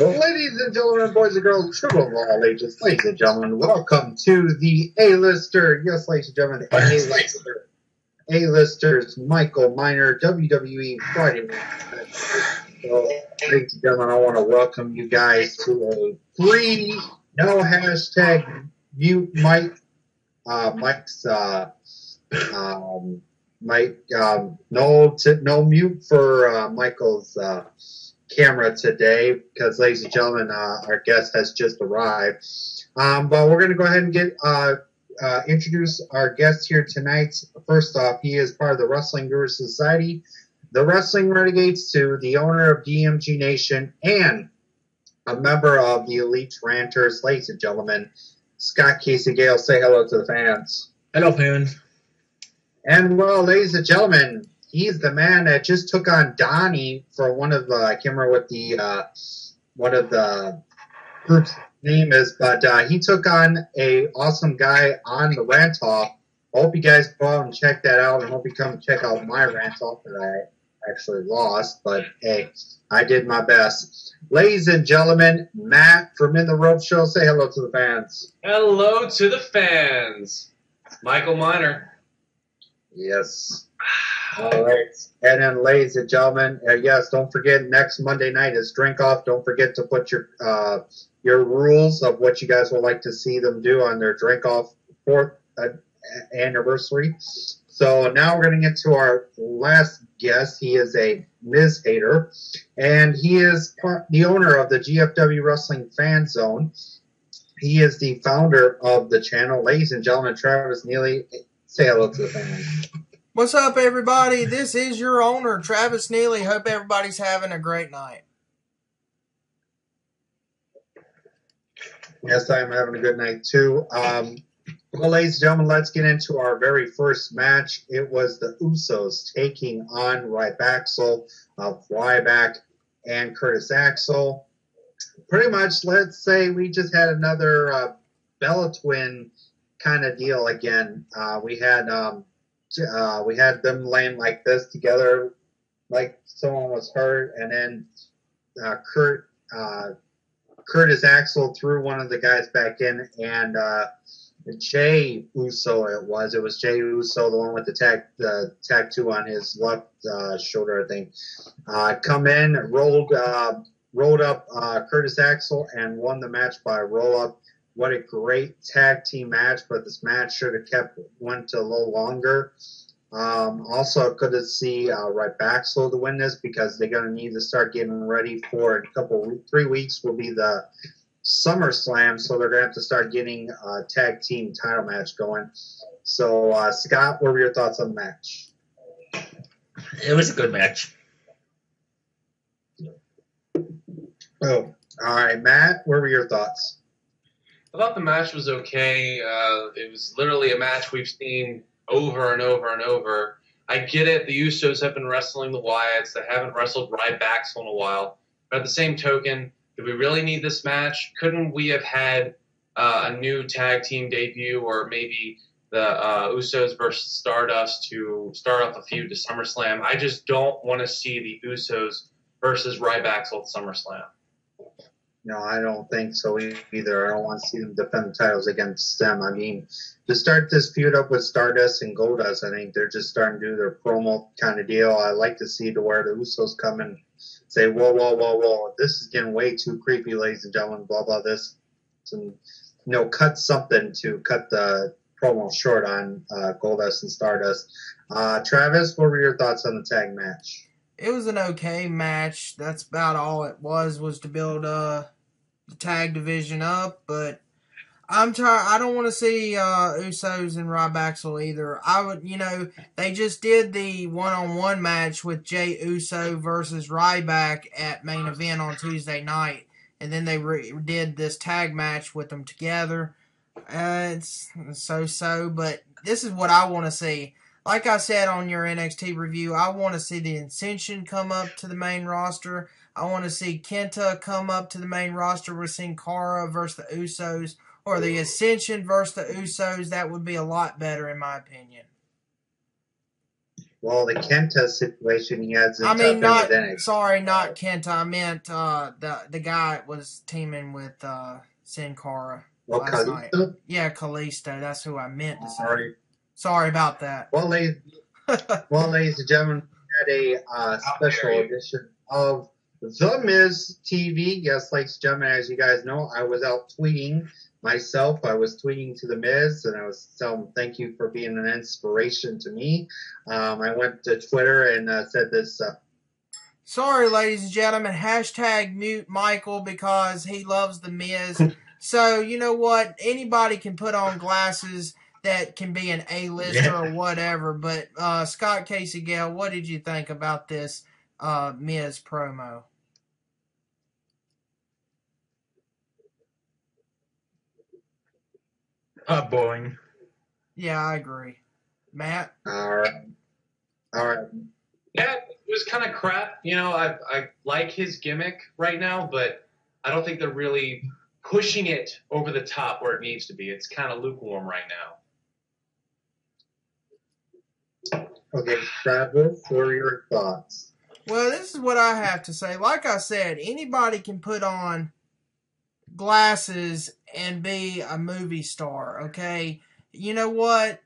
Well, ladies and gentlemen, boys and girls, children of all ages, ladies and gentlemen, welcome to the A-Lister. Yes, ladies and gentlemen, the A-Lister. A-Listers, Michael Miner, WWE Friday Night. So, ladies and gentlemen, I want to welcome you guys to a free, no hashtag mute Mike. Mike's no mute for Michael's camera today because, ladies and gentlemen, our guest has just arrived. But we're going to go ahead and get introduce our guest here tonight. First off, he is part of the Wrestling Guru Society, the Wrestling Renegades 2, the owner of DMG Nation, and a member of the Elite Ranters. Ladies and gentlemen, Scott Casey Gale, say hello to the fans. Hello, fans. And, well, ladies and gentlemen, he's the man that just took on Donnie for one of the, I can't remember what the one of the group's name is, but he took on a awesome guy on the rant off. I hope you guys go out and check that out, and hope you come check out my rant off that I actually lost, but hey, I did my best. Ladies and gentlemen, Matt from In the Rope Show, say hello to the fans. Hello to the fans. Michael Miner. Yes. All right. And then, ladies and gentlemen, yes, don't forget, next Monday night is Drink Off. Don't forget to put your rules of what you guys would like to see them do on their Drink Off 4th anniversary. So now we're going to get to our last guest. He is a Miz hater, and he is the owner of the GFW Wrestling Fan Zone. He is the founder of the channel. Ladies and gentlemen, Travis Neely, say hello to the fans. What's up, everybody? This is your owner, Travis Neely. Hope everybody's having a great night. Yes, I'm having a good night, too. Well, ladies and gentlemen, let's get into our very first match. It was the Usos taking on Ryback of Ryback and Curtis Axel. Pretty much, let's say we just had another Bella Twin kind of deal again. We had them laying like this together, like someone was hurt, and then Curtis Axel threw one of the guys back in, and Jay Uso it was Jay Uso, the one with the tattoo on his left shoulder, I think, come in, rolled up Curtis Axel and won the match by roll up. What a great tag team match, but this match should have went a little longer. Also, I could see Ryback to win this because they're going to need to start getting ready for 3 weeks will be the SummerSlam, so they're going to have to start getting a tag team title match going. So, Scott, what were your thoughts on the match? It was a good match. Oh, all right, Matt, what were your thoughts? I thought the match was okay. It was literally a match we've seen over and over and over. I get it. The Usos have been wrestling the Wyatts. They haven't wrestled Ryback in a while. But at the same token, do we really need this match? Couldn't we have had a new tag team debut, or maybe the Usos versus Stardust to start off a feud to SummerSlam? I just don't want to see the Usos versus Ryback at SummerSlam. No, I don't think so either. I don't want to see them defend the titles against them. I mean, to start this feud up with Stardust and Goldust, I think they're just starting to do their promo kind of deal. I like to see to where the Usos come and say, whoa, this is getting way too creepy, ladies and gentlemen, blah, blah, this. And, cut something to cut the promo short on Goldust and Stardust. Travis, what were your thoughts on the tag match? It was an okay match. That's about all it was to build the tag division up, but I'm tired. I don't want to see Usos and Ryback either. I would, they just did the one-on-one match with Jay Uso versus Ryback at Main Event on Tuesday night, and then they did this tag match with them together. It's so-so, but this is what I want to see. Like I said on your NXT review, I want to see the Ascension come up to the main roster. I want to see Kenta come up to the main roster with Sin Cara versus the Usos, or the Ascension versus the Usos. That would be a lot better, in my opinion. Well, the Kenta situation, he hasn't I mean, been not with NXT. sorry, not Kenta. I meant the guy that was teaming with Sin Cara last night. Kalisto? Yeah, Kalisto. That's who I meant to say. All right. Sorry about that. Well, ladies and gentlemen, we had a special edition of The Miz TV. Yes, ladies and gentlemen, as you guys know, I was out tweeting myself. I was tweeting to The Miz, and I was telling him thank you for being an inspiration to me. I went to Twitter and said this. Sorry, ladies and gentlemen, hashtag mute Michael because he loves The Miz. So, you know what? Anybody can put on glasses that can be an A-lister or whatever. But Scott Casey Gale, what did you think about this Miz promo? Boring. Yeah, I agree. Matt? All right. Yeah, it was kind of crap. You know, I like his gimmick right now, but I don't think they're really pushing it over the top where it needs to be. It's kind of lukewarm right now. Okay, Travis, what are your thoughts? Well, this is what I have to say. Like I said, anybody can put on glasses and be a movie star, okay? You know what?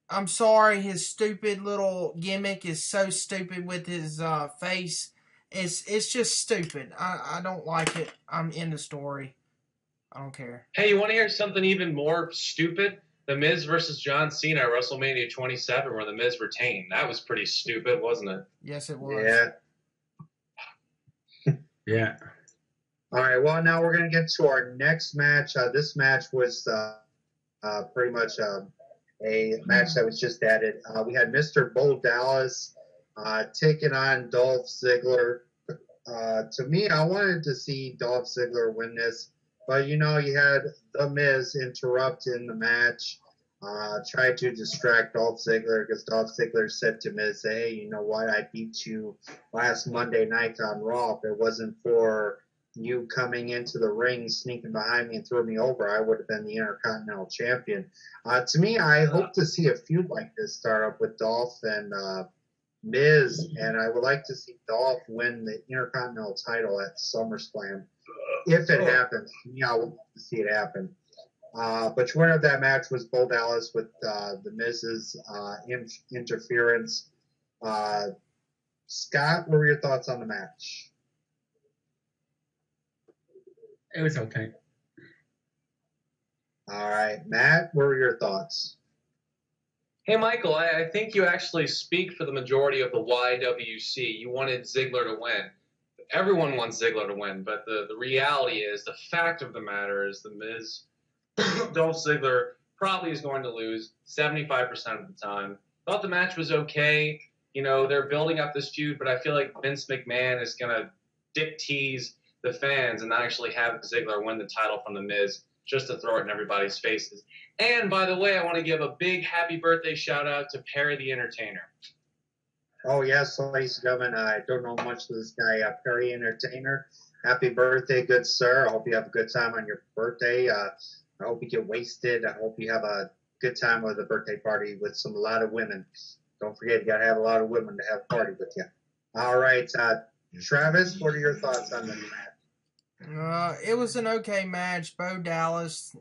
I'm sorry, his stupid little gimmick is so stupid with his face. It's just stupid. I don't like it. I'm in the story. I don't care. Hey, you want to hear something even more stupid? The Miz versus John Cena at WrestleMania 27, where The Miz retained. That was pretty stupid, wasn't it? Yes, it was. Yeah. All right, well, now we're going to get to our next match. This match was pretty much a match that was just added. We had Mr. Bo Dallas taking on Dolph Ziggler. To me, I wanted to see Dolph Ziggler win this, but you know, you had The Miz interrupt in the match, try to distract Dolph Ziggler because Dolph Ziggler said to Miz, "Hey, you know what? I beat you last Monday night on Raw. If it wasn't for you coming into the ring, sneaking behind me and throwing me over, I would have been the Intercontinental Champion." To me, I hope to see a feud like this start up with Dolph and Miz, and I would like to see Dolph win the Intercontinental title at SummerSlam. If it happens, to me, I would love to see it happen. But the winner of that match was Bo Dallas with the Miz's interference. Scott, what were your thoughts on the match? It was okay. All right, Matt, what were your thoughts? Hey, Michael, I think you actually speak for the majority of the YWC. You wanted Ziggler to win. Everyone wants Ziggler to win, but the reality is, the fact of the matter is, the Miz, Dolph Ziggler, probably is going to lose 75% of the time. Thought the match was okay. You know, they're building up this feud, but I feel like Vince McMahon is going to dick tease the fans and not actually have Ziggler win the title from the Miz just to throw it in everybody's faces. And, by the way, I want to give a big happy birthday shout-out to Perry the Entertainer. Oh, yes, ladies and gentlemen, I don't know much of this guy, Perry Entertainer. Happy birthday, good sir. I hope you have a good time on your birthday. I hope you get wasted. I hope you have a good time with a birthday party with a lot of women. Don't forget, you got to have a lot of women to have a party with you. All right, Travis, what are your thoughts on the match? It was an okay match. Bo Dallas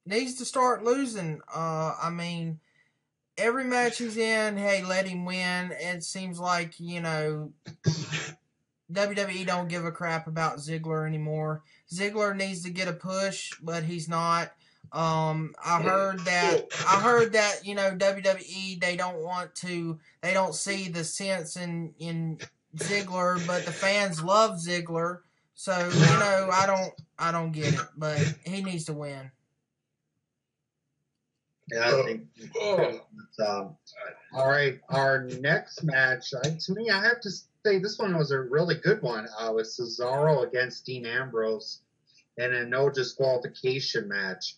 needs to start losing. I mean, every match he's in, hey, let him win. It seems like, you know, WWE don't give a crap about Ziggler anymore. Ziggler needs to get a push, but he's not. I heard that, you know, WWE, they don't see the sense in Ziggler, but the fans love Ziggler. So, you know, I don't get it, but he needs to win. Yeah, I think. All right, our next match. To me, I have to say this one was a really good one. With Cesaro against Dean Ambrose in a no disqualification match.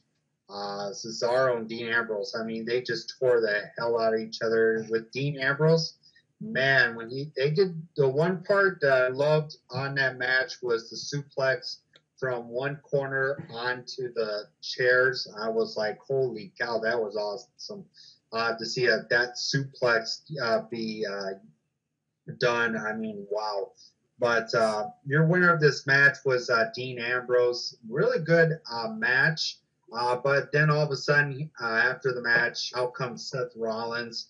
Cesaro and Dean Ambrose. I mean, they just tore the hell out of each other. With Dean Ambrose, man, when they did the one part that I loved on that match was the suplex from one corner onto the chairs. I was like, holy cow, that was awesome. To see that suplex be done. I mean, wow. But your winner of this match was Dean Ambrose. Really good match. But then all of a sudden, after the match, out comes Seth Rollins.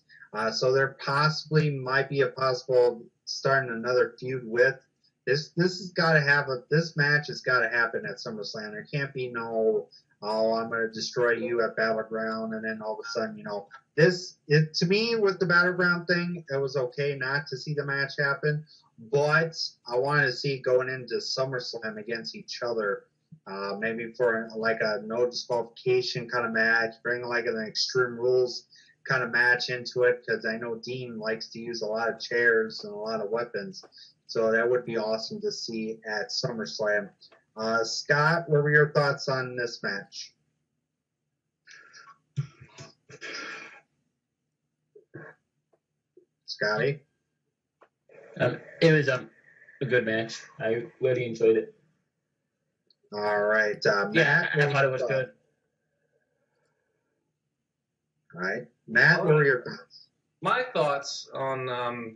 So there possibly might be a possible starting another feud with. This has got to have this match has got to happen at SummerSlam. There can't be no, oh, I'm going to destroy you at Battleground, and then all of a sudden, to me with the Battleground thing, it was okay not to see the match happen, but I wanted to see going into SummerSlam against each other. Maybe for like a no disqualification kind of match, bring like an Extreme Rules kind of match into it, because I know Dean likes to use a lot of chairs and a lot of weapons. So that would be awesome to see at SummerSlam. Scott, what were your thoughts on this match? Scotty? It was a good match. I really enjoyed it. All right. Matt? Yeah, I thought it was good. All right. Matt, what were your thoughts? My thoughts on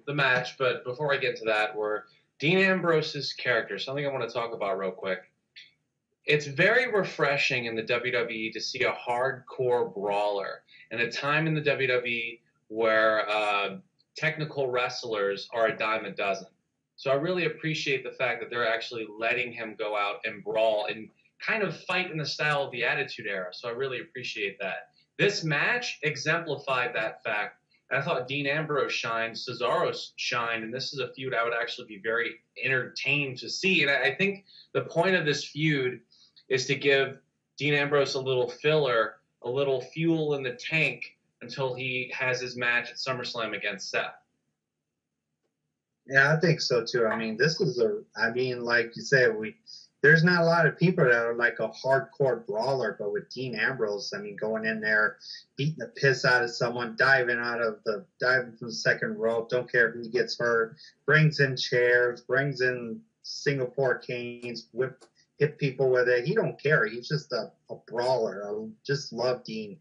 the match, but before I get to that, were Dean Ambrose's character, something I want to talk about real quick. It's very refreshing in the WWE to see a hardcore brawler in a time in the WWE where technical wrestlers are a dime a dozen. So I really appreciate the fact that they're actually letting him go out and brawl and kind of fight in the style of the Attitude Era. So I really appreciate that. This match exemplified that fact. I thought Dean Ambrose shined, Cesaro shined, and this is a feud I would actually be very entertained to see. And I think the point of this feud is to give Dean Ambrose a little filler, a little fuel in the tank until he has his match at SummerSlam against Seth. Yeah, I think so too. I mean, like you said, there's not a lot of people that are like a hardcore brawler, but with Dean Ambrose, I mean, going in there, beating the piss out of someone, diving from the second rope, don't care if he gets hurt, brings in chairs, brings in Singapore canes, hit people with it. He don't care. He's just a brawler. I just love Dean.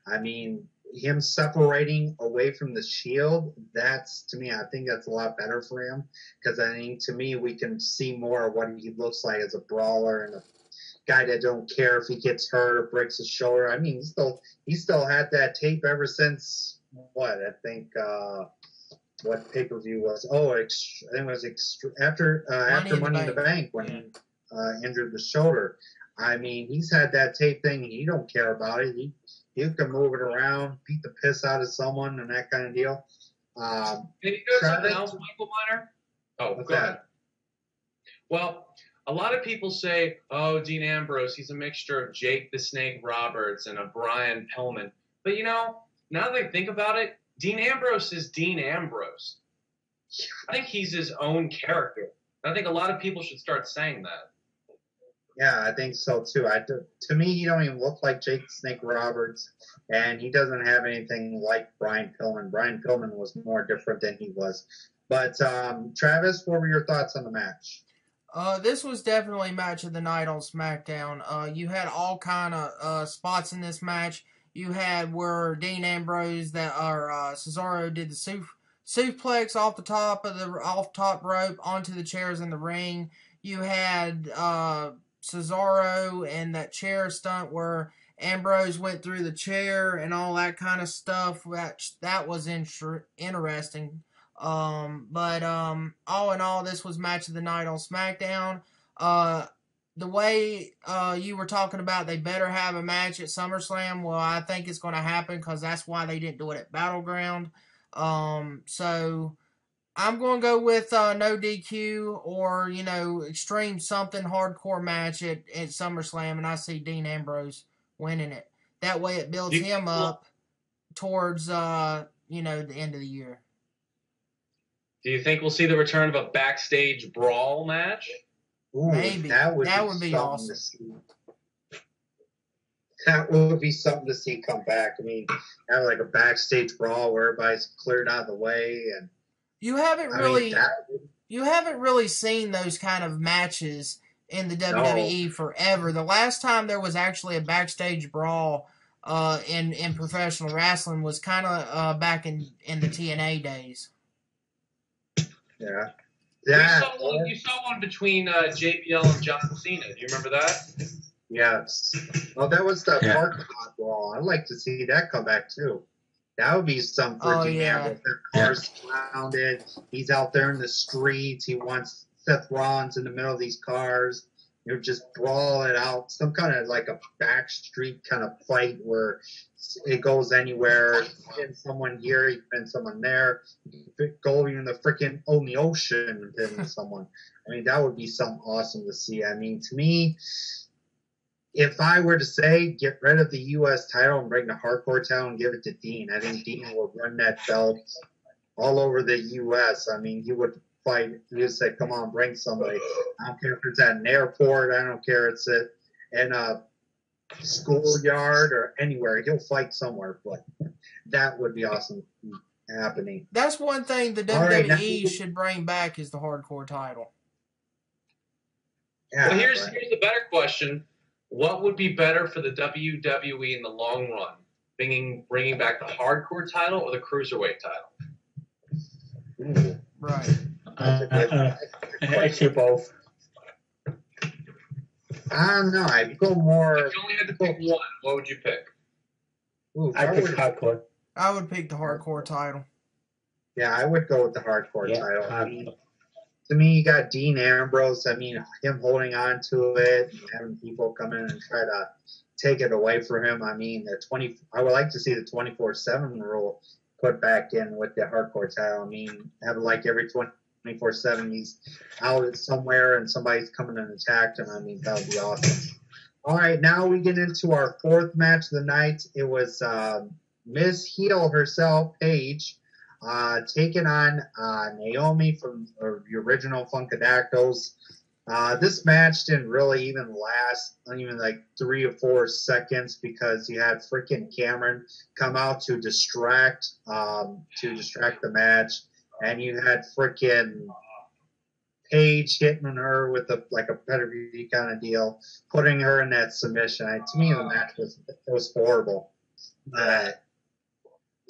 I mean, him separating away from the Shield, to me, I think that's a lot better for him, because I think, to me, we can see more of what he looks like as a brawler and a guy that don't care if he gets hurt or breaks his shoulder. I mean, he still had that tape ever since what pay-per-view was. I think it was after Money in the Bank when he injured the shoulder. I mean, he's had that tape thing, and he don't care about it. He can move it around, beat the piss out of someone, and that kind of deal. Can you know something else, Michael Miner? Oh, go ahead. Well, a lot of people say, oh, Dean Ambrose, he's a mixture of Jake the Snake Roberts and a Brian Pillman. But, now that I think about it, Dean Ambrose is Dean Ambrose. I think he's his own character. I think a lot of people should start saying that. Yeah, I think so too. To me, he don't even look like Jake the Snake Roberts, and he doesn't have anything like Brian Pillman. Brian Pillman was more different than he was. But Travis, what were your thoughts on the match? This was definitely match of the night on SmackDown. You had all kind of spots in this match. You had where Dean Ambrose Cesaro did the suplex off the top rope onto the chairs in the ring. You had Cesaro and that chair stunt where Ambrose went through the chair and all that kind of stuff. That was interesting. But all in all, this was match of the night on SmackDown. The way you were talking about, they better have a match at SummerSlam. Well, I think it's going to happen, because that's why they didn't do it at Battleground. So I'm going to go with no DQ or, extreme something hardcore match at SummerSlam, and I see Dean Ambrose winning it. That way it builds him up towards, the end of the year. Do you think we'll see the return of a backstage brawl match? Ooh, maybe. That would be awesome. That would be something to see come back. I mean, have like a backstage brawl where everybody's cleared out of the way and You haven't I really mean, you haven't really seen those kind of matches in the WWE forever. The last time there was actually a backstage brawl in professional wrestling was kind of back in the TNA days. yeah. You saw one between JBL and John Cena. Do you remember that? Yes. Well, that was the parking lot brawl. I'd like to see that come back too. That would be some freaking man with their cars surrounded. He's out there in the streets. He wants Seth Rollins in the middle of these cars. You're just brawl it out. Some kind of like a backstreet kind of fight where it goes anywhere. You pin someone here, you pin someone there. You go in the freaking the ocean and pin someone. I mean, that would be something awesome to see. I mean, to me, if I were to say get rid of the U.S. title and bring the hardcore title and give it to Dean, I think Dean will run that belt all over the U.S. I mean, he would fight. He would say, come on, bring somebody. I don't care if it's at an airport. I don't care if it's in a schoolyard or anywhere. He'll fight somewhere. But that would be awesome happening. That's one thing the WWE should bring back is the hardcore title. Yeah, well, here's the better question. What would be better for the WWE in the long run? Bringing back the hardcore title or the cruiserweight title? Ooh. Right. Actually, both. I don't know. I'd go more. If you only had to pick one, what would you pick? I'd pick hardcore. I would pick the hardcore title. Yeah, I would go with the hardcore title. To me, you got Dean Ambrose. I mean, him holding on to it and having people come in and try to take it away from him. I mean, I would like to see the 24/7 rule put back in with the hardcore title. I mean, have it like every 24/7 he's out somewhere and somebody's coming and attacked him. I mean, that would be awesome. All right, now we get into our fourth match of the night. It was Miss Heel herself, Paige, taking on Naomi from the original Funkadactyls. This match didn't really even last even like 3 or 4 seconds because you had freaking Cameron come out to distract the match, and you had freaking Paige hitting her with a pedigree kind of deal, putting her in that submission. To me, the match was horrible.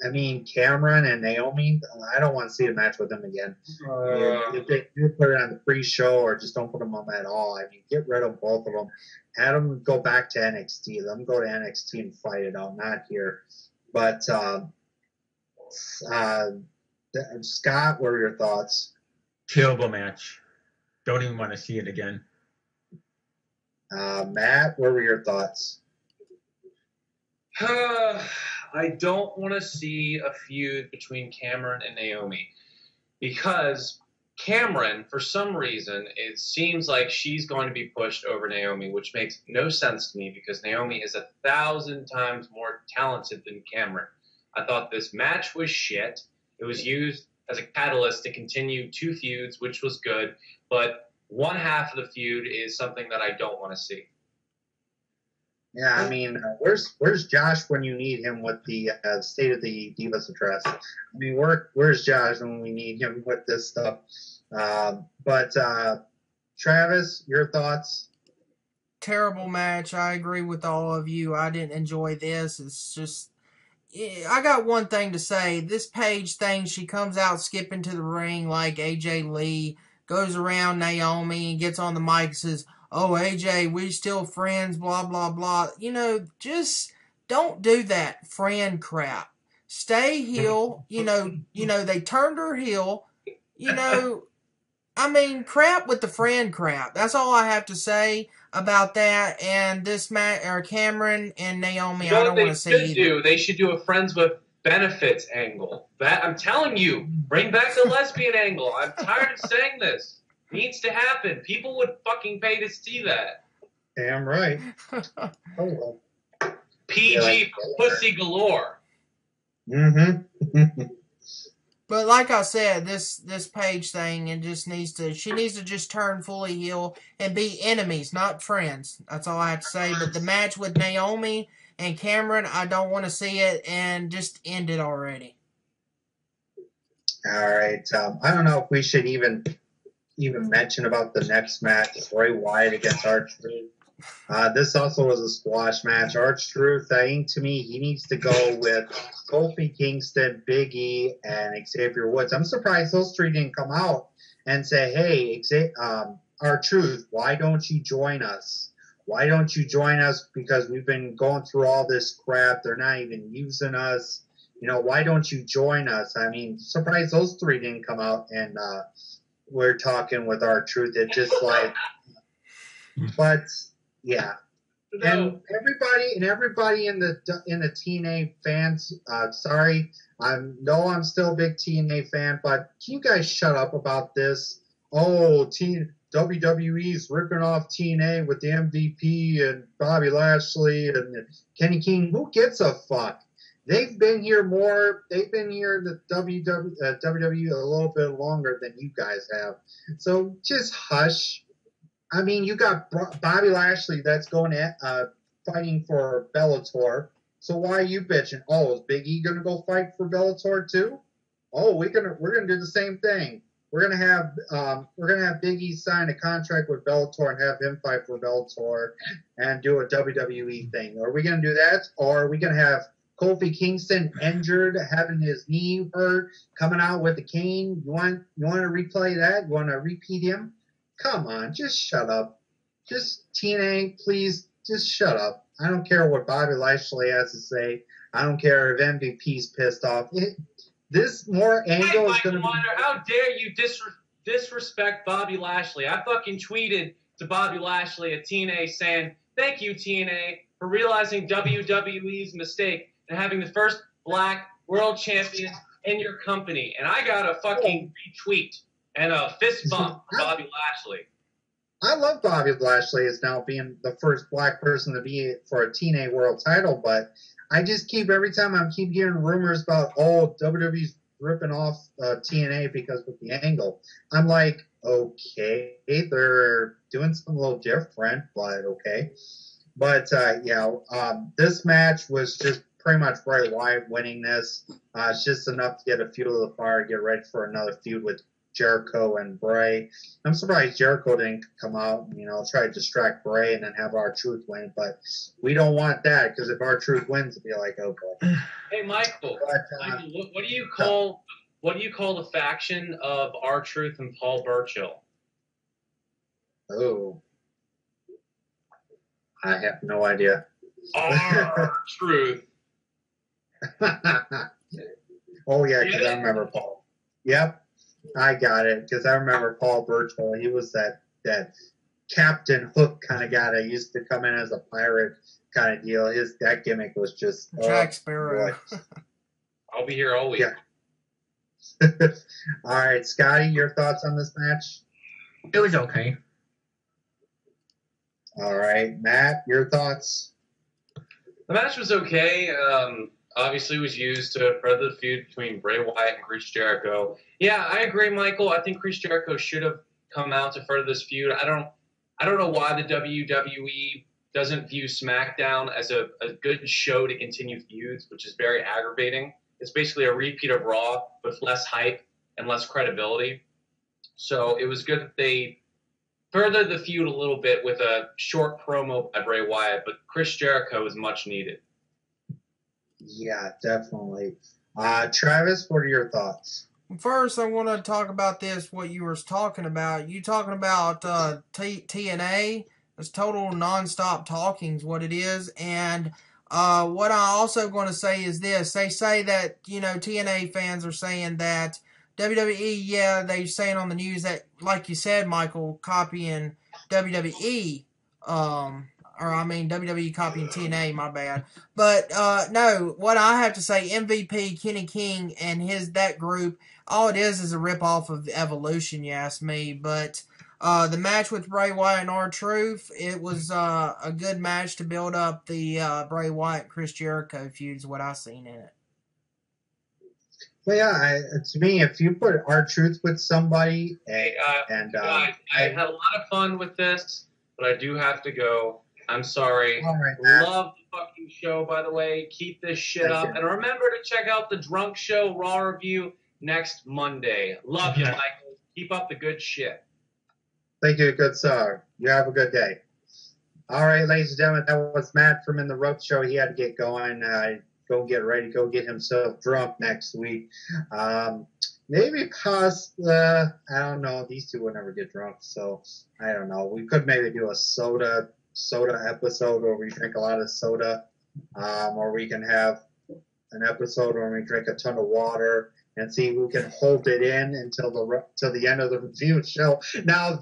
I mean, Cameron and Naomi, I don't want to see a match with them again. If they put it on the pre-show or just don't put them on at all, I mean, get rid of both of them. Have them go back to NXT. Let them go to NXT and fight it out, not here. But, Scott, what are your thoughts? Terrible match. Don't even want to see it again. Matt, what were your thoughts? I don't want to see a feud between Cameron and Naomi because Cameron, for some reason, it seems like she's going to be pushed over Naomi, which makes no sense to me because Naomi is 1,000 times more talented than Cameron. I thought this match was shit. It was used as a catalyst to continue 2 feuds, which was good, but one half of the feud is something that I don't want to see. Yeah, I mean, where's Josh when you need him with the State of the Divas address? I mean, where's Josh when we need him with this stuff? But Travis, your thoughts? Terrible match. I agree with all of you. I didn't enjoy this. It's just, I got one thing to say. This Paige thing, she comes out skipping to the ring like AJ Lee, goes around Naomi and gets on the mic and says, "Oh, AJ, we still friends, blah, blah, blah." You know, just don't do that friend crap. Stay heel. You know, they turned her heel. You know, I mean, crap with the friend crap. That's all I have to say about that. And this Cameron and Naomi, I don't want to see either. They should do a friends with benefits angle. That I'm telling you, bring back the lesbian angle. I'm tired of saying this. Needs to happen. People would fucking pay to see that. Damn right. PG pussy galore. Mm-hmm. But like I said, this Paige thing, she needs to just turn fully heel and be enemies, not friends. That's all I have to say. But the match with Naomi and Cameron, I don't want to see it, and just end it already. All right. I don't know if we should even mention about the next match, Bray Wyatt against R-Truth. This also was a squash match. R-Truth, I think to me, he needs to go with Kofi Kingston, Big E, and Xavier Woods. I'm surprised those three didn't come out and say, hey, R-Truth, why don't you join us? Why don't you join us? Because we've been going through all this crap. They're not even using us. You know, why don't you join us? I mean, surprised those three didn't come out and we're talking with R-Truth. It's just like, but yeah. No. And everybody in the TNA fans, sorry, I'm still a big TNA fan, but can you guys shut up about this? Oh, WWE's ripping off TNA with the MVP and Bobby Lashley and Kenny King. Who gives a fuck? They've been here in the WWE a little bit longer than you guys have. So just hush. I mean, you got Bobby Lashley that's going at fighting for Bellator. So why are you bitching? Oh, is Big E gonna go fight for Bellator too? Oh, we're gonna do the same thing. We're gonna have Big E sign a contract with Bellator and have him fight for Bellator and do a WWE thing. Are we gonna do that, or are we gonna have Kofi Kingston injured, having his knee hurt, coming out with a cane? You want to replay that? You want to repeat him? Come on, just shut up. Just TNA, please, just shut up. I don't care what Bobby Lashley has to say. I don't care if MVP's pissed off. This more angle is going to be... How dare you disrespect Bobby Lashley? I fucking tweeted to Bobby Lashley at TNA saying, thank you, TNA, for realizing WWE's mistake and having the first black world champion in your company. And I got a fucking retweet and a fist bump for Bobby Lashley. I love Bobby Lashley as now being the first black person to be for a TNA world title, but I just every time I keep hearing rumors about, WWE's ripping off TNA because of the angle. I'm like, okay, they're doing something a little different, but okay. But, this match was just pretty much Bray Wyatt winning this. It's just enough to get a feud of the fire, get ready for another feud with Jericho and Bray. I'm surprised Jericho didn't come out and, try to distract Bray and then have R-Truth win, but we don't want that, because if R-Truth wins, it'll be like, okay. Hey, Michael, what do you call the faction of R-Truth and Paul Burchill? Oh. I have no idea. R-Truth. Oh, yeah, because I remember Paul. Yep. I got it, because I remember Paul Burchill. He was that Captain Hook kind of guy that used to come in as a pirate kind of deal. That gimmick was just... Jack Sparrow. I'll be here all week. Yeah. All right, Scotty, your thoughts on this match? It was okay. All right, Matt, your thoughts? The match was okay. Obviously was used to further the feud between Bray Wyatt and Chris Jericho. Yeah, I agree, Michael. I think Chris Jericho should have come out to further this feud. I don't know why the WWE doesn't view Smackdown as a good show to continue feuds, which is very aggravating. It's basically a repeat of Raw with less hype and less credibility. So it was good that they furthered the feud a little bit with a short promo by Bray Wyatt, but Chris Jericho is much needed. Yeah, definitely. Travis, what are your thoughts? First, I want to talk about what you were talking about. You talking about TNA? It's total nonstop talking is what it is. And what I also going to say is this. They say that, TNA fans are saying that WWE, they're saying on the news that, like you said, Michael, copying WWE, WWE copying TNA, my bad. But, no, what I have to say, MVP, Kenny King, and that group, all it is a rip-off of Evolution, you ask me. But the match with Bray Wyatt and R-Truth, it was a good match to build up the Bray Wyatt Chris Jericho feud is what I seen in it. Well, yeah, to me, if you put R-Truth with somebody... I had a lot of fun with this, but I do have to go. I'm sorry. All right, love the fucking show, by the way. Keep this shit up. And remember to check out the Drunk Show Raw review next Monday. Love you, Michael. Keep up the good shit. Thank you, good sir. You have a good day. All right, ladies and gentlemen, that was Matt from In the Rope Show. He had to get going. Go get ready. Go get himself drunk next week. Maybe I don't know. These two will never get drunk, so I don't know. We could maybe do a soda episode where we drink a lot of soda, or we can have an episode where we drink a ton of water and see who can hold it in until the end of the review show. Now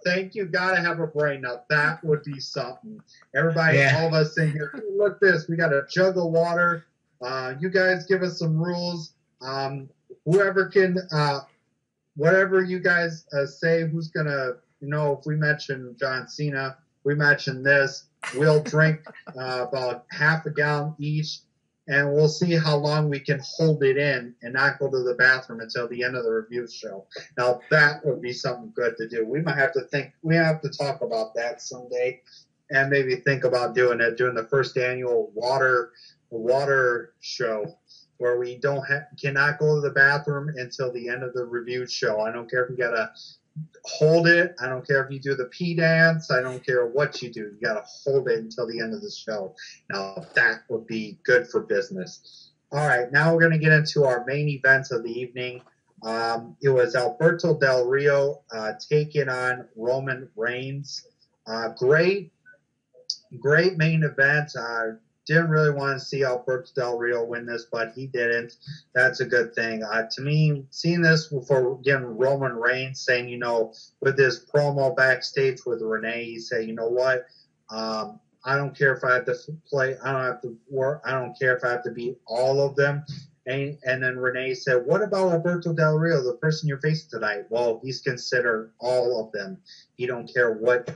thank you, gotta have a brain. Now that would be something. Everybody, all of us in here, look this. We got a jug of water. You guys give us some rules. Whoever can, whatever you guys say, who's gonna, if we mention John Cena, we mention this, we'll drink about half a gallon each, and we'll see how long we can hold it in and not go to the bathroom until the end of the review show. Now that would be something good to do. We might have to talk about that someday, and maybe think about doing the first annual water show, where we cannot go to the bathroom until the end of the review show. I don't care if you gotta hold it. I don't care if you do the pee dance. I don't care what you do. You gotta hold it until the end of the show. Now that would be good for business. All right, now we're gonna get into our main events of the evening. It was Alberto Del Rio taking on Roman Reigns. Great main event. Didn't really want to see Alberto Del Rio win this, but he didn't. That's a good thing. To me, seeing this before getting Roman Reigns saying, with his promo backstage with Renee, he said, you know what? I don't care if I have to play. I don't have to work. I don't care if I have to beat all of them. And then Renee said, what about Alberto Del Rio, the person you're facing tonight? Well, he's considered all of them. He don't care what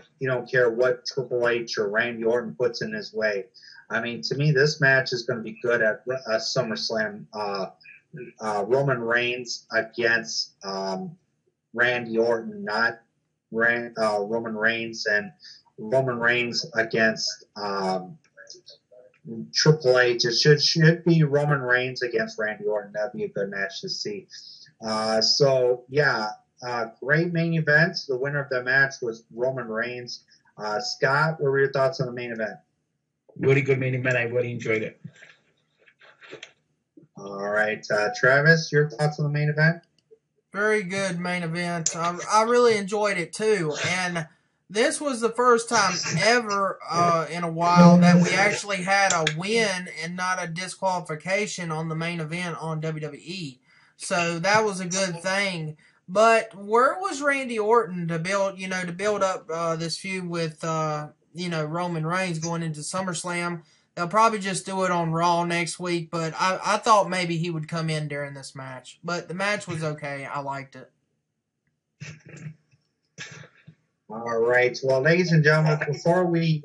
Triple H or Randy Orton puts in his way. I mean, to me, this match is going to be good at SummerSlam. Roman Reigns against Randy Orton, not Roman Reigns, and Roman Reigns against Triple H. It should be Roman Reigns against Randy Orton. That'd be a good match to see. Great main event. The winner of the match was Roman Reigns. Scott, what were your thoughts on the main event? Really good main event. I really enjoyed it. All right, Travis, your thoughts on the main event? Very good main event. I really enjoyed it too, and this was the first time ever in a while that we actually had a win and not a disqualification on the main event on WWE. So that was a good thing. But where was Randy Orton to build up this feud with Roman Reigns going into SummerSlam? They'll probably just do it on Raw next week, but I thought maybe he would come in during this match. But the match was okay. I liked it. All right. Well, ladies and gentlemen, before we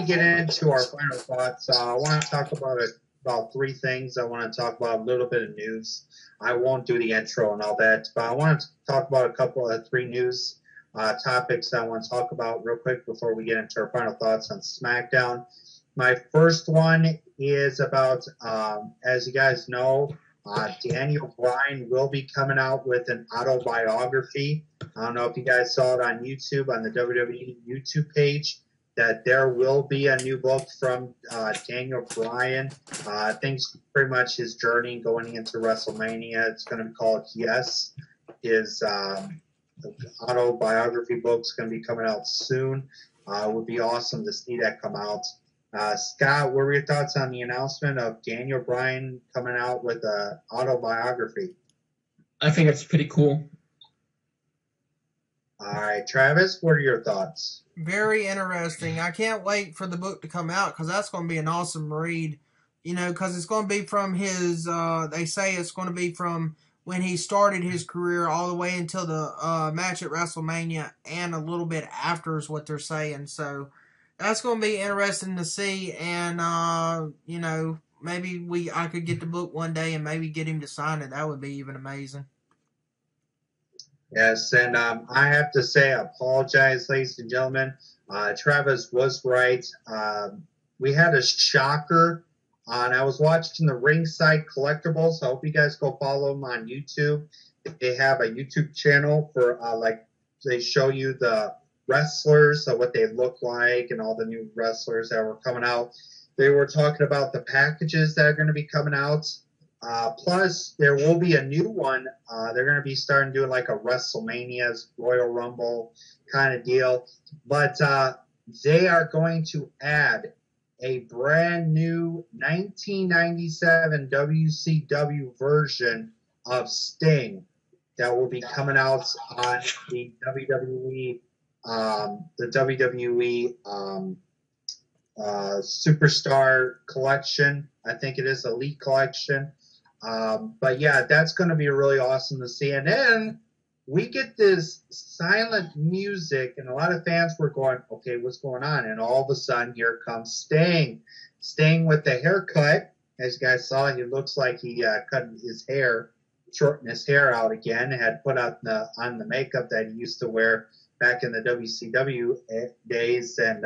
get into our final thoughts, I want to talk about three things. I want to talk about a little bit of news. I won't do the intro and all that, but I want to talk about a couple of three news topics that I want to talk about real quick before we get into our final thoughts on SmackDown. My first one is about, as you guys know, Daniel Bryan will be coming out with an autobiography. I don't know if you guys saw it on YouTube, on the WWE YouTube page, that there will be a new book from Daniel Bryan. I think pretty much his journey going into WrestleMania. It's going to be called Yes. His autobiography book's going to be coming out soon. It would be awesome to see that come out. Scott, what were your thoughts on the announcement of Daniel Bryan coming out with an autobiography? I think it's pretty cool. All right, Travis, what are your thoughts? Very interesting. I can't wait for the book to come out because that's going to be an awesome read. Because it's going to be from his, they say it's going to be from when he started his career all the way until the match at WrestleMania and a little bit after is what they're saying. So that's going to be interesting to see. And, maybe I could get the book one day and maybe get him to sign it. That would be even amazing. Yes, and I have to say, I apologize, ladies and gentlemen. Travis was right. We had a shocker And I was watching the Ringside Collectibles. I hope you guys go follow them on YouTube. They have a YouTube channel for they show you the wrestlers, what they look like, and all the new wrestlers that were coming out. They were talking about the packages that are going to be coming out. Plus, there will be a new one. They're going to be starting doing like a WrestleMania's Royal Rumble kind of deal. But they are going to add a brand new 1997 WCW version of Sting that will be coming out on the WWE Superstar Collection. I think it is Elite Collection. But yeah, that's going to be really awesome to see. And then we get this silent music, and a lot of fans were going, okay, what's going on? And all of a sudden, here comes Sting. Sting with the haircut. As you guys saw, he looks like he cut his hair, shortened his hair out again, and had put on the makeup that he used to wear back in the WCW days. And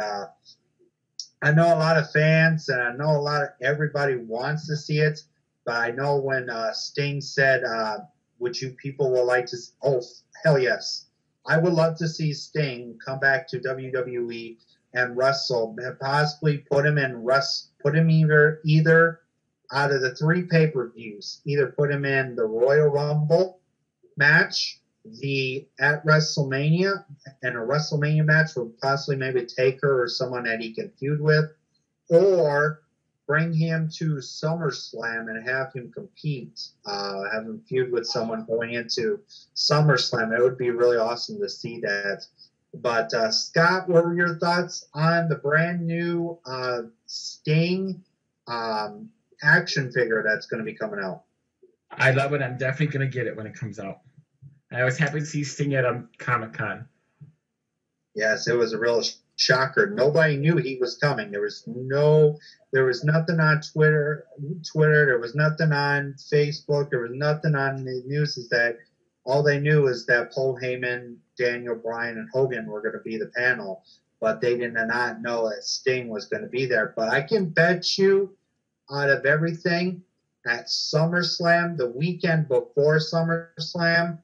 I know a lot of fans, and I know everybody wants to see it, but I know when Sting said, would you people would like to see, oh, hell yes. I would love to see Sting come back to WWE and wrestle, and possibly put him either out of the 3 pay-per-views, either put him in the Royal Rumble match, at WrestleMania, and a WrestleMania match with possibly maybe Taker or someone that he can feud with, or bring him to SummerSlam and have him compete, have him feud with someone going into SummerSlam. It would be really awesome to see that. But Scott, what were your thoughts on the brand new Sting action figure that's going to be coming out? I love it. I'm definitely going to get it when it comes out. I was happy to see Sting at Comic-Con. Yes, it was a real shocker. Nobody knew he was coming. There was nothing on Twitter. There was nothing on Facebook. There was nothing on the news. Is that all they knew is that Paul Heyman, Daniel Bryan, and Hogan were going to be the panel, but they did not know that Sting was going to be there. But I can bet you, out of everything, at SummerSlam, the weekend before SummerSlam,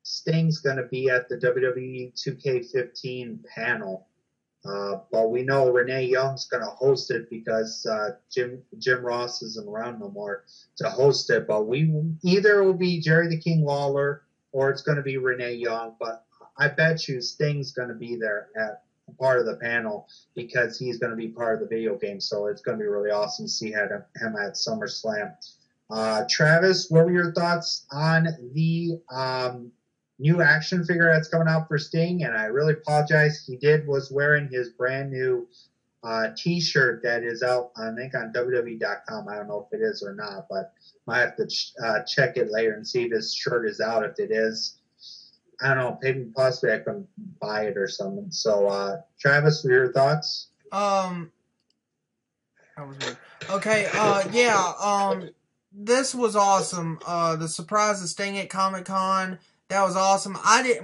Sting's going to be at the WWE 2K15 panel. But we know Renee Young's going to host it because Jim Ross isn't around no more to host it. But either it will be Jerry the King Lawler or it's going to be Renee Young. But I bet you Sting's going to be there at part of the panel because he's going to be part of the video game. So it's going to be really awesome to see him at SummerSlam. Travis, what were your thoughts on the new action figure that's coming out for Sting? And I really apologize. He was wearing his brand new T-shirt that is out, I think, on WWE.com. I don't know if it is or not, but I have to check it later and see if this shirt is out. If it is, I don't know. Maybe possibly I can buy it or something. So, Travis, what are your thoughts? That was weird. Okay. This was awesome. The surprise of Sting at Comic-Con. That was awesome.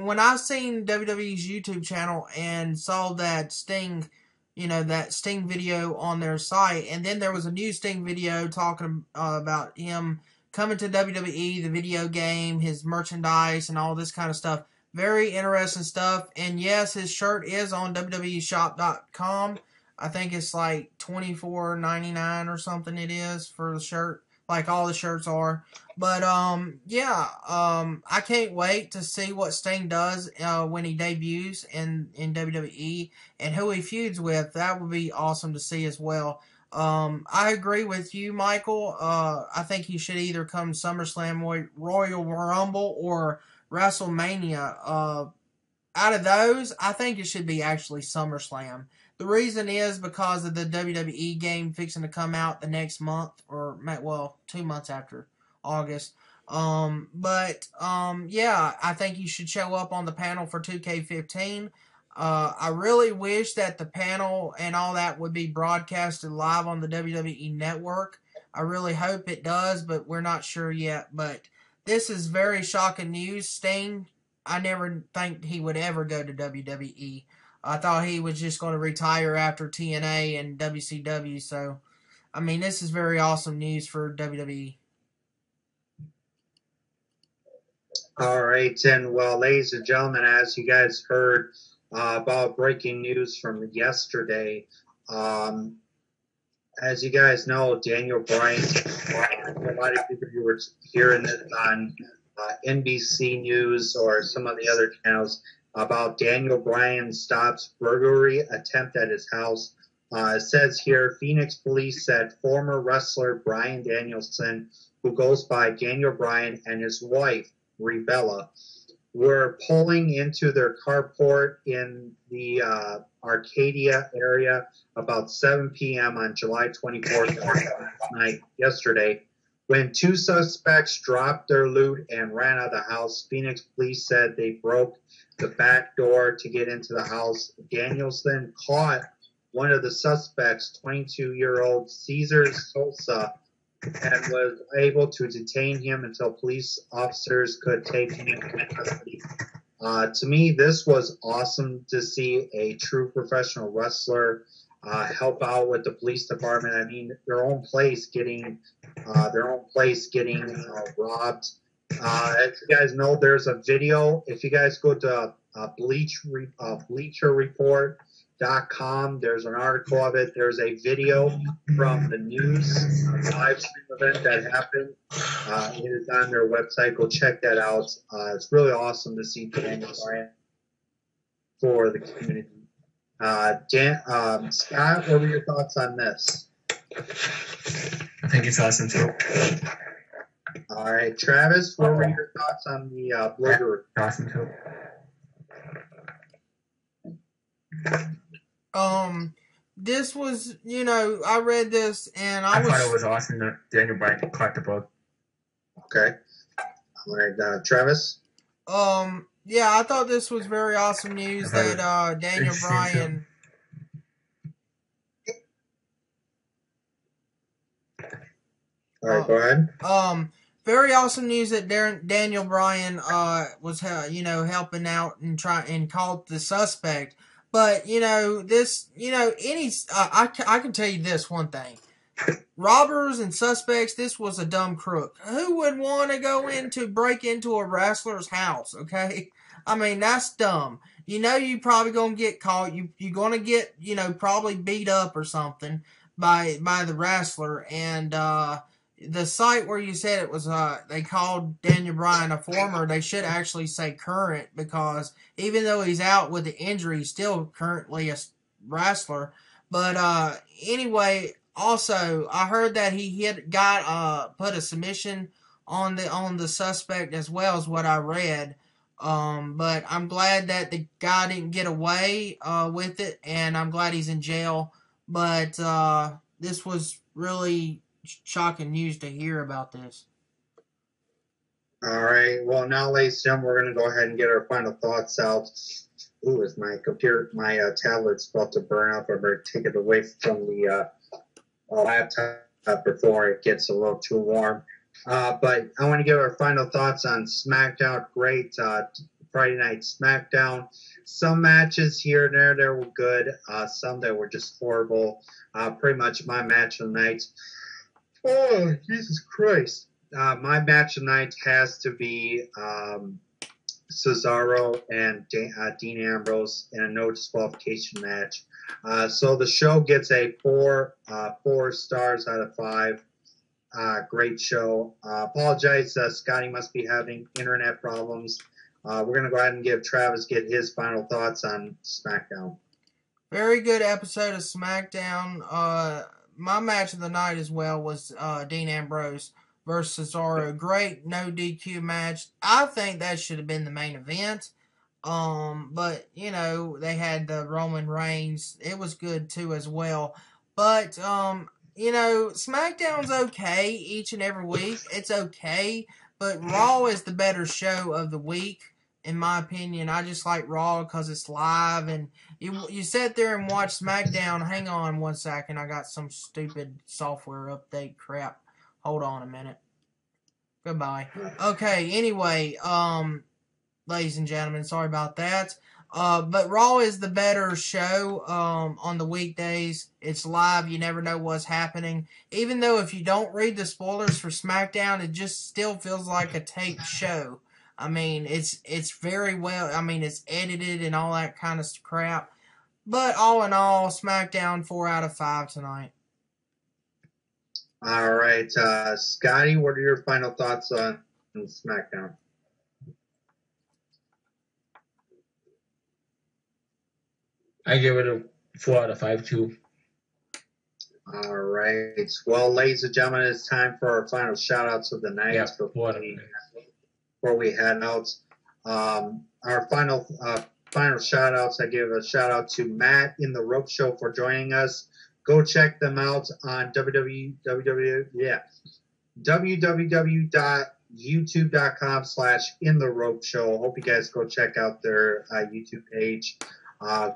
When I seen WWE's YouTube channel and saw that Sting, that Sting video on their site, and then there was a new Sting video talking about him coming to WWE, the video game, his merchandise, and all this kind of stuff. Very interesting stuff. And yes, his shirt is on WWEshop.com. I think it's like $24.99 or something it is for the shirt, like all the shirts are. But, I can't wait to see what Sting does when he debuts in WWE and who he feuds with. That would be awesome to see as well. I agree with you, Michael. I think he should either come SummerSlam, Royal Rumble, or WrestleMania. Out of those, I think it should be actually SummerSlam. The reason is because of the WWE game fixing to come out the next month, or 2 months after August. I think you should show up on the panel for 2K15. I really wish that the panel and all that would be broadcasted live on the WWE network. I really hope it does, but we're not sure yet. But this is very shocking news. Sting, I never think he would ever go to WWE. I thought he was just going to retire after TNA and WCW, so I mean, this is very awesome news for WWE. All right, and well, ladies and gentlemen, as you guys heard about breaking news from yesterday, as you guys know, Daniel Bryan, a lot of people who were hearing this on NBC News or some of the other channels about Daniel Bryan stops burglary attempt at his house. It says here, Phoenix police said former wrestler Bryan Danielson, who goes by Daniel Bryan, and his wife, Rebella, were pulling into their carport in the Arcadia area about 7 p.m. on July 24th, yesterday, when two suspects dropped their loot and ran out of the house. Phoenix police said they broke the back door to get into the house. Danielson caught one of the suspects, 22-year-old Cesar Sosa, and was able to detain him until police officers could take him into custody. To me, this was awesome to see a true professional wrestler help out with the police department. I mean, their own place getting robbed. As you guys know, there's a video. If you guys go to BleacherReport.com, there's an article of it. There's a video from the news live stream event that happened. It is on their website. Go check that out. It's really awesome to see Daniel Bryan for the community. Scott, what were your thoughts on this? I think it's awesome too. All right, Travis, what were your thoughts on the burglary? Awesome too. This was, I read this and I thought it was awesome that Daniel Bryan caught the bug. Okay. All right, Travis? Yeah, I thought this was very awesome news that Daniel Bryan. All right, go ahead. Very awesome news that Daniel Bryan was helping out and caught the suspect. But this I can tell you this one thing. Robbers and suspects, this was a dumb crook. Who would want to break into a wrestler's house, okay? I mean, that's dumb. You probably going to get caught. You're going to get, probably beat up or something by the wrestler. And the site where you said it was, they called Daniel Bryan a former, they should actually say current, because even though he's out with the injury, he's still currently a wrestler. But anyway, also, I heard that he had put a submission on the suspect as well, as what I read. But I'm glad that the guy didn't get away with it, and I'm glad he's in jail. But this was really shocking news to hear about this. All right. Well, now, ladies and gentlemen, we're going to go ahead and get our final thoughts out. Ooh, is my tablet's about to burn up. I better take it away from the laptop before it gets a little too warm. But I want to give our final thoughts on SmackDown. Great Friday night SmackDown. Some matches here and there were good. Some that were just horrible. Pretty much my match of the night. Oh, Jesus Christ. My match of the night has to be Cesaro and Dean Ambrose in a no disqualification match. So the show gets a 4 stars out of 5. Great show. Apologize, Scotty must be having internet problems. We're going to go ahead and get his final thoughts on SmackDown. Very good episode of SmackDown. My match of the night as well was Dean Ambrose versus Cesaro. Great no DQ match. I think that should have been the main event. But they had the Roman Reigns. It was good too as well. But SmackDown's okay each and every week. It's okay, but Raw is the better show of the week, in my opinion. I just like Raw because it's live, and you sit there and watch SmackDown. Hang on one second. I got some stupid software update crap. Hold on a minute. Goodbye. Okay, anyway, ladies and gentlemen, sorry about that. But Raw is the better show on the weekdays. It's live. You never know what's happening. Even though if you don't read the spoilers for SmackDown, it just still feels like a taped show. I mean, it's very well. I mean, it's edited and all that kind of crap. But all in all, SmackDown 4 out of 5 tonight. All right, Scotty, what are your final thoughts on SmackDown? I give it a 4 out of 5 too. All right. Well, ladies and gentlemen, it's time for our final shout-outs of the night before we head out. Our final shout-outs, I give a shout-out to Matt in the Rope Show for joining us. Go check them out on www.youtube.com/InTheRopeShow. Hope you guys go check out their YouTube page.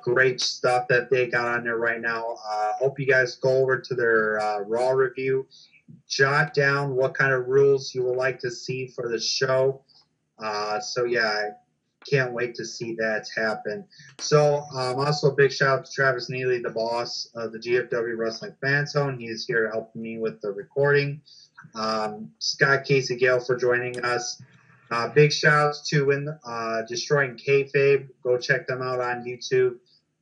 Great stuff that they got on there right now. Hope you guys go over to their Raw review. Jot down what kind of rules you would like to see for the show. So, yeah, I can't wait to see that happen. So, also a big shout out to Travis Neely, the boss of the GFW Wrestling Fan Zone. He's here helping me with the recording. Scott Casey Gale for joining us. Big shout-outs to Destroying Kayfabe. Go check them out on YouTube.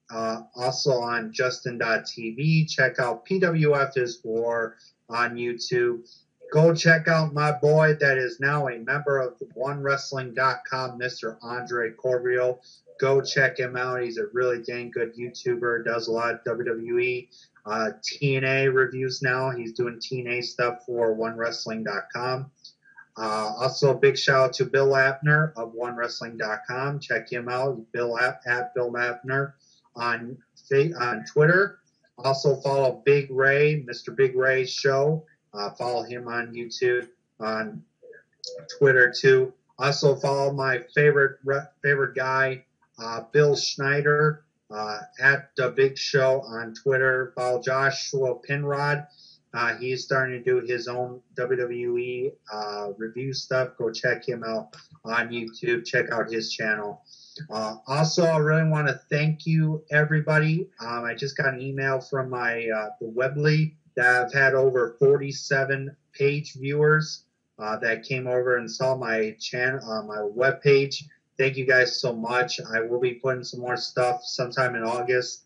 Also on Justin.tv. Check out PWF is War on YouTube. Go check out my boy that is now a member of OneWrestling.com, Mr. Andre Corvio. Go check him out. He's a really dang good YouTuber. Does a lot of WWE. TNA reviews now. He's doing TNA stuff for OneWrestling.com. Also, a big shout out to Bill Apner of OneWrestling.com. Check him out, Bill Apner on Twitter. Also, follow Big Ray, Mr. Big Ray's show. Follow him on YouTube, on Twitter too. Also, follow my favorite guy, Bill Schneider, at The Big Show on Twitter. Follow Joshua Pinrod. He's starting to do his own WWE review stuff. Go check him out on YouTube. Check out his channel. Also, I really want to thank you, everybody. I just got an email from my the Webley that I've had over 47 page viewers that came over and saw my channel, my webpage. Thank you guys so much. I will be putting some more stuff sometime in August.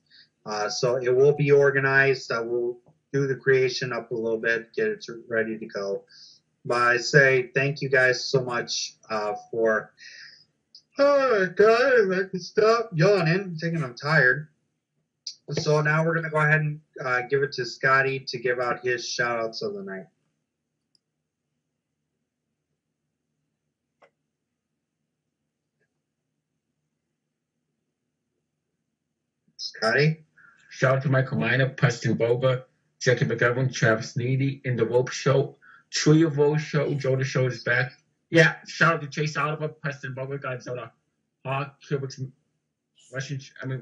So it will be organized. I will do the creation up a little bit, get it ready to go. But I say thank you guys so much for. Oh God, I can stop yawning. I'm tired. So now we're gonna go ahead and give it to Scotty to give out his shout outs of the night. Scotty? Shout out to Michael Miner, Preston Boga, Jackie McGovern, Travis Needy, In the Rope Show, Tree of Rose Show, Joe the Show is back. Yeah, shout out to Chase Oliver, Preston Boga, Godzilla, Hawk, Cubics,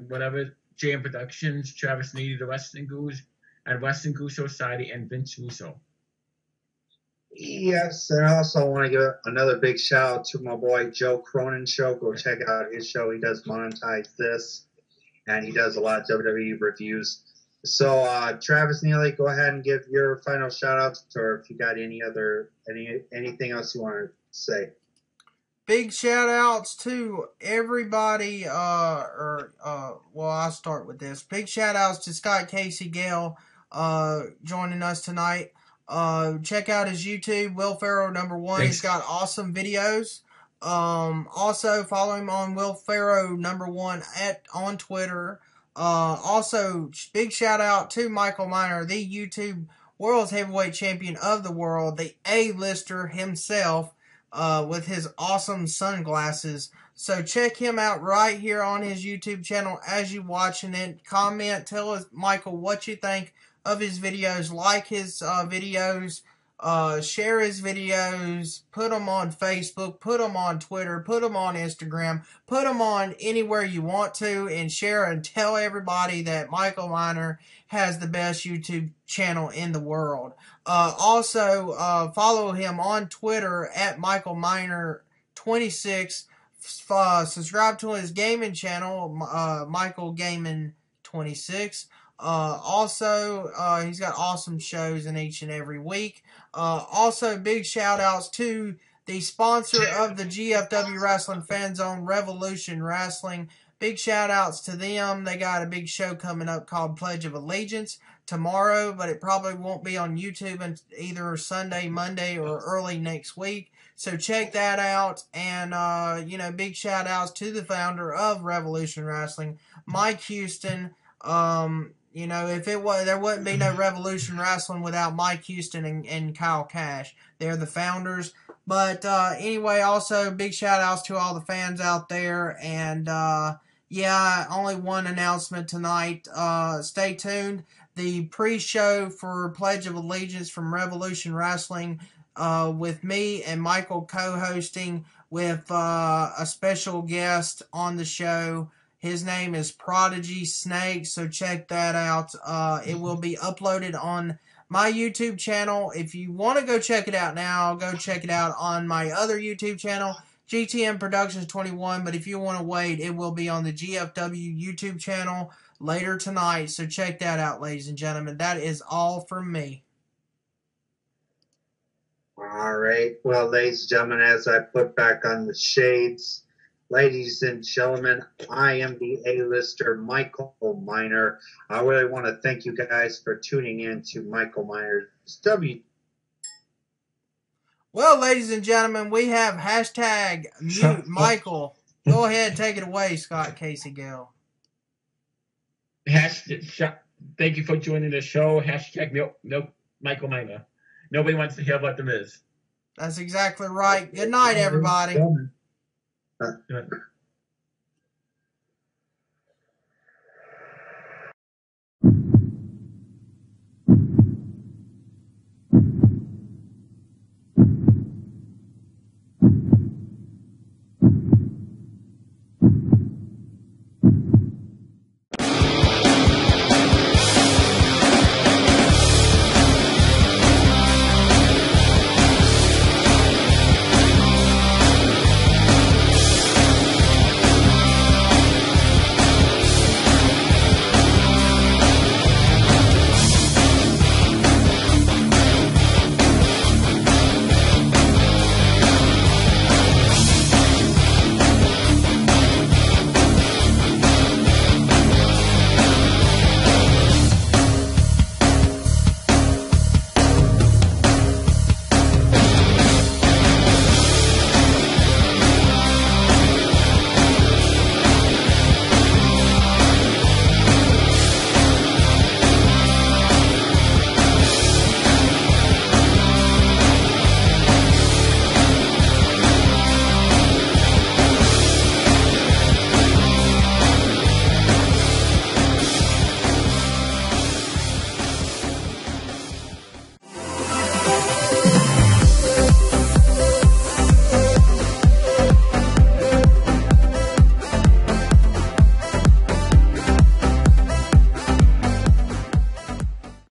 whatever, JM Productions, Travis Needy, The Wrestling Goose, and Wrestling Goose Society, and Vince Russo. Yes, and I also want to give another big shout out to my boy Joe Cronin Show. Go check out his show. He does Monetize This, and he does a lot of WWE reviews. So, Travis Neely, go ahead and give your final shout-outs, or if you got anything else you want to say. Big shout-outs to everybody, well, I'll start with this. Big shout-outs to Scott Casey Gale joining us tonight. Check out his YouTube, Will Ferrell #1. Thanks. He's got awesome videos. Also, follow him on Will Ferrell #1 on Twitter. Also, big shout out to Michael Miner, the YouTube World's Heavyweight Champion of the world, the A-lister himself, with his awesome sunglasses. So check him out right here on his YouTube channel as you watching it. Comment, tell us, Michael, what you think of his videos. Like his videos. Share his videos, put them on Facebook, put them on Twitter, put them on Instagram, put them on anywhere you want to, and share and tell everybody that Michael Miner has the best YouTube channel in the world. Also, follow him on Twitter at Michael Miner 26. Subscribe to his gaming channel, Michael Gaming 26. Also, he's got awesome shows in each and every week. Also, big shout outs to the sponsor of the GFW Wrestling Fan Zone, Revolution Wrestling. Big shout outs to them. They got a big show coming up called Pledge of Allegiance tomorrow, but it probably won't be on YouTube until either Sunday, Monday, or early next week. So check that out. And, big shout outs to the founder of Revolution Wrestling, Mike Houston. If it was, there wouldn't be no Revolution Wrestling without Mike Houston and Kyle Cash. They're the founders. But anyway, also big shout outs to all the fans out there. And only one announcement tonight. Stay tuned. The pre-show for Pledge of Allegiance from Revolution Wrestling with me and Michael co-hosting with a special guest on the show. His name is Prodigy Snake, so check that out. It will be uploaded on my YouTube channel. If you want to go check it out now, go check it out on my other YouTube channel, GTM Productions 21. But if you want to wait, it will be on the GFW YouTube channel later tonight. So check that out, ladies and gentlemen. That is all from me. All right. Well, ladies and gentlemen, as I put back on the shades, ladies and gentlemen, I am the A-lister Michael Miner. I really want to thank you guys for tuning in to Michael Miner's Well, ladies and gentlemen, we have hashtag mute Michael. Go ahead, take it away, Scott Casey Gill. Thank you for joining the show. Hashtag milk Michael Miner. Nobody wants to hear about the Miz. That's exactly right. Good night, everybody.